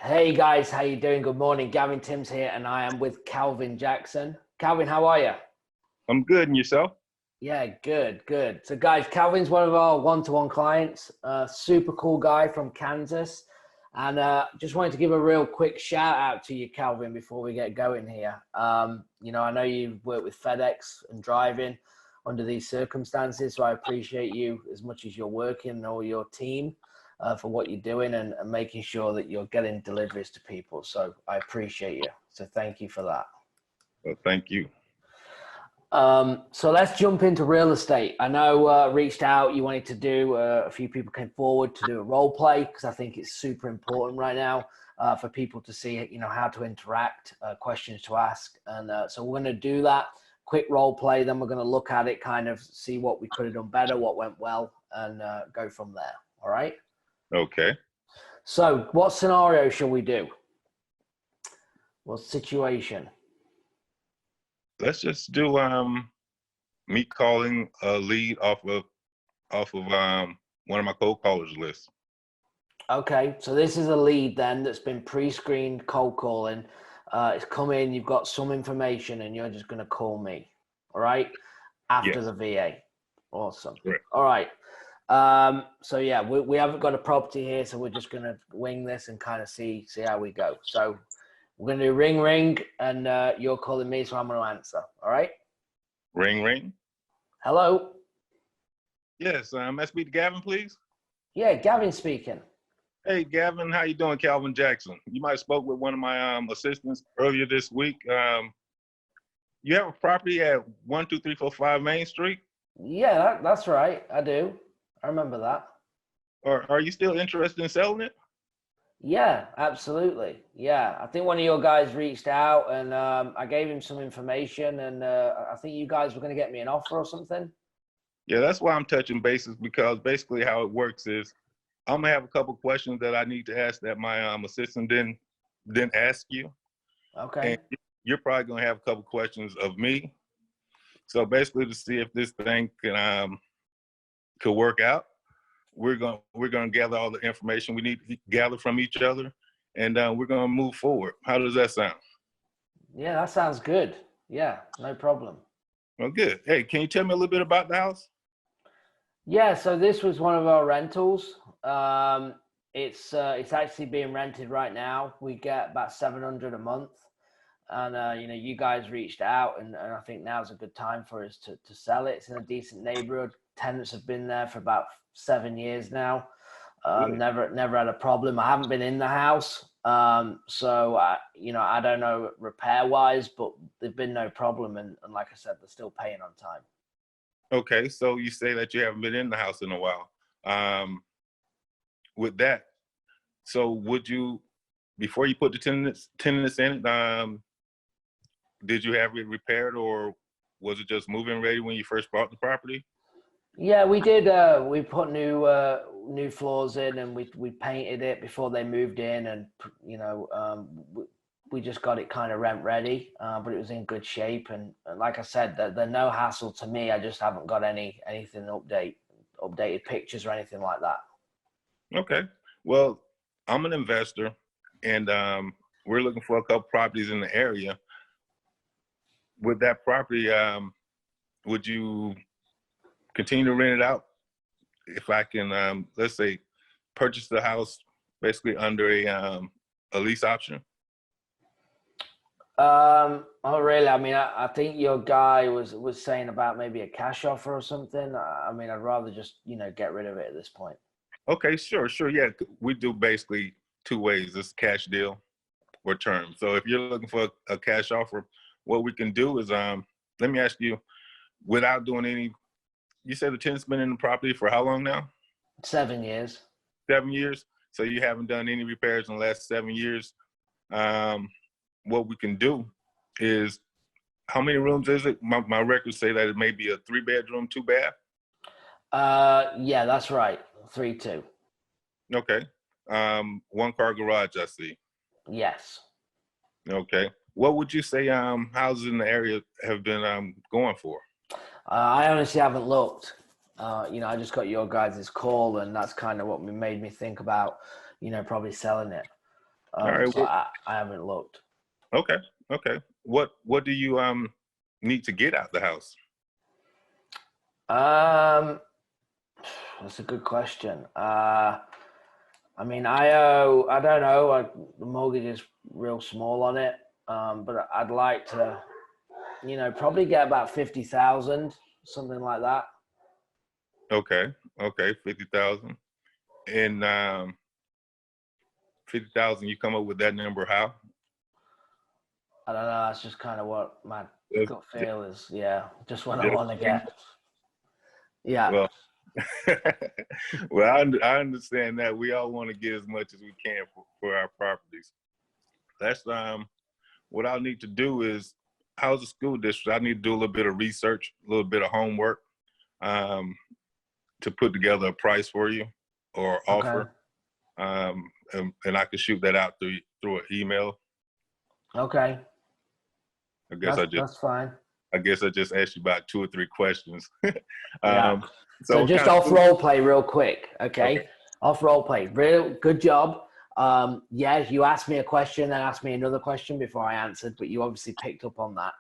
Hey guys, how you doing? Good morning. Gavin Timms here, and I am with Calvin Jackson. Calvin, how are you? I'm good, and yourself? Yeah, good, good. So guys, Calvin's one of our one-to-one clients, super cool guy from Kansas. And just wanted to give a real quick shout out to you, Calvin, before we get going here. I know you've worked with FedEx and driving under these circumstances, so I appreciate you as much as you're working and all your team for what you're doing and making sure that you're getting deliveries to people. So I appreciate you. So thank you for that. Well, thank you. So let's jump into real estate. I know reached out, you wanted to do, a few people came forward to do a role play because I think it's super important right now for people to see, how to interact, questions to ask. And so we're going to do that quick role play. Then we're going to look at it, kind of see what we could have done better, what went well, and go from there. All right. Okay. So what scenario shall we do? What situation? Let's just do me calling a lead off of one of my cold callers lists. Okay, so this is a lead then that's been pre-screened cold calling. It's come in, you've got some information, and you're just going to call me, all right, after Yes. the VA. Awesome. Correct. All right. So yeah, we haven't got a property here, so we're just going to wing this and kind of see how we go. So we're going to do ring, ring, and you're calling me, so I'm going to answer. All right. Ring, ring. Hello. Yes. May I speak to Gavin, please? Yeah, Gavin speaking. Hey, Gavin. How you doing, Calvin Jackson? You might have spoke with one of my assistants earlier this week. You have a property at 12345 Main Street? Yeah, that's right. I do. I remember that. Or are you still interested in selling it? Yeah, absolutely. Yeah, I think one of your guys reached out and I gave him some information and I think you guys were going to get me an offer or something. Yeah, that's why I'm touching bases, because basically how it works is I'm gonna have a couple questions that I need to ask that my assistant didn't ask you, Okay. and you're probably gonna have a couple questions of me. So basically, to see if this thing can could work out, we're gonna gather all the information we need to gather from each other, and we're gonna move forward. How does that sound? Yeah, that sounds good. Yeah, no problem. Well, good. Hey, can you tell me a little bit about the house? Yeah, so this was one of our rentals. It's actually being rented right now. We get about 700 a month. And you guys reached out, and I think now's a good time for us to sell it. It's in a decent neighborhood. Tenants have been there for about 7 years now. Never had a problem. I haven't been in the house, so I don't know repair wise, but there's been no problem. And like I said, they're still paying on time. Okay, so you say that you haven't been in the house in a while. With that, so would you, before you put the tenants in it, did you have it repaired, or was it just move-in ready when you first bought the property? Yeah, we did. We put new floors in, and we painted it before they moved in, and we just got it kind of rent ready, but it was in good shape. And like I said, they're no hassle to me. I just haven't got anything updated pictures or anything like that. Okay. Well, I'm an investor, and we're looking for a couple properties in the area. With that property, would you continue to rent it out if I can, let's say, purchase the house basically under a lease option? Oh really? I mean, I think your guy was saying about maybe a cash offer or something. I mean, I'd rather just, get rid of it at this point. Okay, sure. Yeah, we do basically two ways: this cash deal or term. So if you're looking for a cash offer, what we can do is, let me ask you, without doing any, you said the tenant's been in the property for how long now? 7 years. 7 years. So you haven't done any repairs in the last 7 years. What we can do is, how many rooms is it? My records say that it may be a 3-bedroom, 2-bath. Yeah, that's right. 3-2. Okay. 1-car garage, I see. Yes. Okay. What would you say houses in the area have been going for? I honestly haven't looked. I just got your guys' call, and that's kind of what made me think about, probably selling it. All right. So I haven't looked. Okay. Okay. What do you need to get out the house? That's a good question. I mean, I don't know. The mortgage is real small on it, but I'd like to, probably get about 50,000, something like that. Okay. Okay. 50,000. And 50,000. You come up with that number how? I don't know. That's just kind of what my Just, gut feel is. Yeah, just what I just, want to get. Yeah. well, well, I understand that we all want to get as much as we can for our properties. That's what I'll need to do is, how's the school district? I need to do a little bit of research, a little bit of homework, um, to put together a price for you or Okay. offer, and I can shoot that out through an email. Okay. I guess That's fine. I guess I just asked you about 2 or 3 questions. Yeah. So So what just kind of off food? role play real quick. Okay. Okay. Off role play. Real good job. Yeah, you asked me a question, then asked me another question before I answered, but you obviously picked up on that.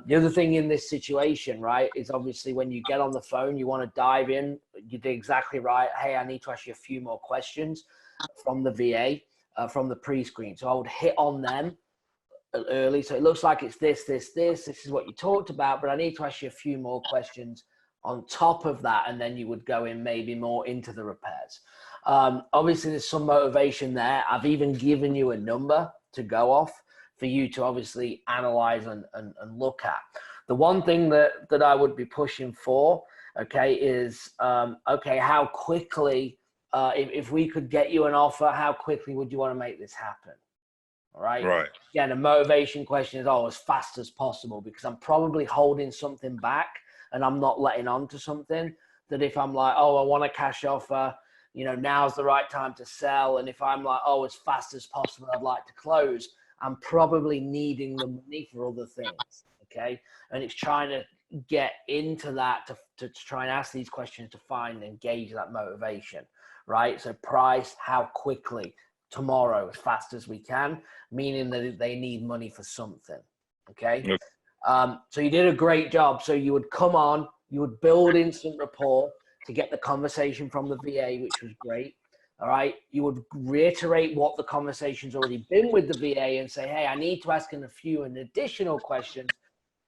The other thing in this situation, right, is obviously when you get on the phone, you want to dive in. You did exactly right. Hey, I need to ask you a few more questions from the VA, from the pre-screen. So I would hit on them early. So it looks like it's this. This is what you talked about, but I need to ask you a few more questions on top of that. And then you would go in maybe more into the repairs. Obviously there's some motivation there. I've even given you a number to go off for you to obviously analyze and look at. The one thing that I would be pushing for, okay, is, okay, how quickly, if we could get you an offer, how quickly would you want to make this happen? All right. Right. Again, a motivation question is as fast as possible, because I'm probably holding something back and I'm not letting on to something that if I'm like, oh, I want a cash offer, now's the right time to sell. And if I'm like, oh, as fast as possible, I'd like to close, I'm probably needing the money for other things. Okay. And it's trying to get into that to try and ask these questions to find and gauge that motivation. Right. So price, how quickly, tomorrow, as fast as we can, meaning that they need money for something. Okay. Okay. So you did a great job. So you would come on, you would build instant rapport to get the conversation from the VA, which was great. All right. You would reiterate what the conversation's already been with the VA and say, hey, I need to ask a few additional questions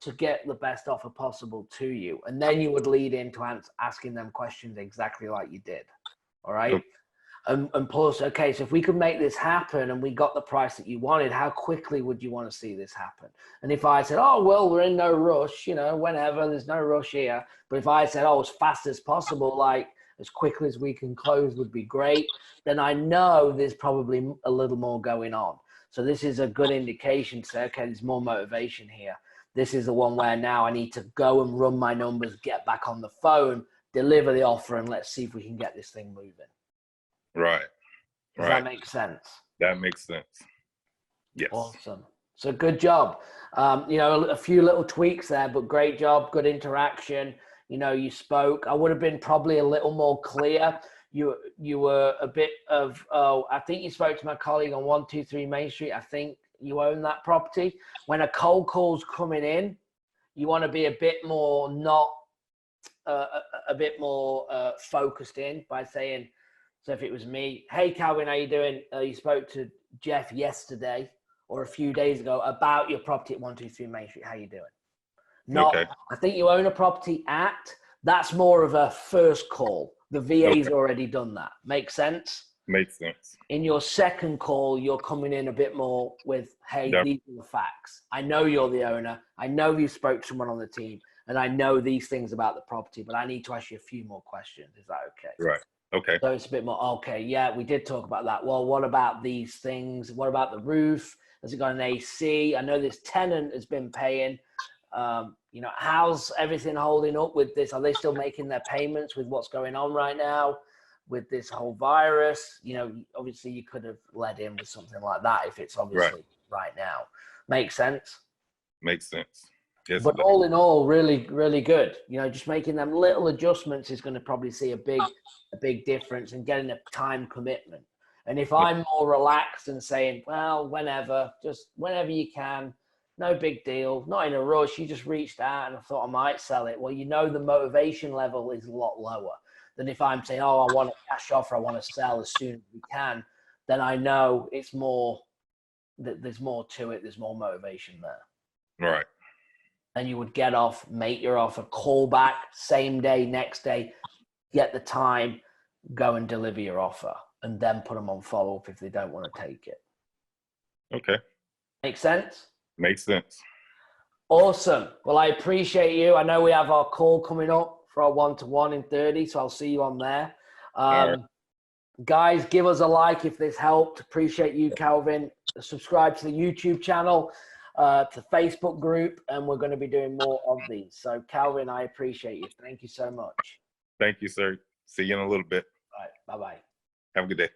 to get the best offer possible to you. And then you would lead into asking them questions exactly like you did. All right. Okay. And plus, okay, so if we could make this happen and we got the price that you wanted, how quickly would you want to see this happen? And if I said, oh, well, we're in no rush, whenever, there's no rush here. But if I said, oh, as fast as possible, like as quickly as we can close would be great, then I know there's probably a little more going on. So this is a good indication to say, okay, there's more motivation here. This is the one where now I need to go and run my numbers, get back on the phone, deliver the offer, and let's see if we can get this thing moving. Right. Does that make sense? That makes sense. Yes. Awesome. So good job. A few little tweaks there, but great job. Good interaction. You spoke. I would have been probably a little more clear. You were a bit of, I think you spoke to my colleague on 123 Main Street. I think you own that property. When a cold call's coming in, you want to be a bit more focused in by saying, so if it was me, hey, Calvin, how you doing? You spoke to Jeff yesterday or a few days ago about your property at 123 Main Street. How you doing? Okay. I think you own a property at, that's more of a first call. The VA's already done that. Make sense? Makes sense. In your second call, you're coming in a bit more with, hey, these are the facts. I know you're the owner. I know you spoke to someone on the team, and I know these things about the property, but I need to ask you a few more questions. Is that okay? Right. Okay. So it's a bit more, okay, yeah, we did talk about that. Well, what about these things? What about the roof? Has it got an AC? I know this tenant has been paying. How's everything holding up with this? Are they still making their payments with what's going on right now with this whole virus? Obviously you could have led in with something like that if it's obviously right now. Makes sense? Makes sense. Yes, but all in all, really, really good. Just making them little adjustments is going to probably see a big difference and getting a time commitment. And if I'm more relaxed and saying, well, whenever, just whenever you can, no big deal, not in a rush, you just reached out and I thought I might sell it. Well, you know, the motivation level is a lot lower than if I'm saying, oh, I want a cash offer, I want to sell as soon as we can. Then I know it's more, there's more to it, there's more motivation there. Right. And you would get off, make your offer, call back, same day, next day, get the time, go and deliver your offer, and then put them on follow-up if they don't want to take it. Okay. Make sense? Makes sense. Awesome. Well, I appreciate you. I know we have our call coming up for our one-to-one in 30, so I'll see you on there. All right. Guys, give us a like if this helped. Appreciate you, Calvin. Subscribe to the YouTube channel, to the Facebook group, and we're going to be doing more of these. So, Calvin, I appreciate you. Thank you so much. Thank you, sir. See you in a little bit. All right. Bye-bye. Have a good day.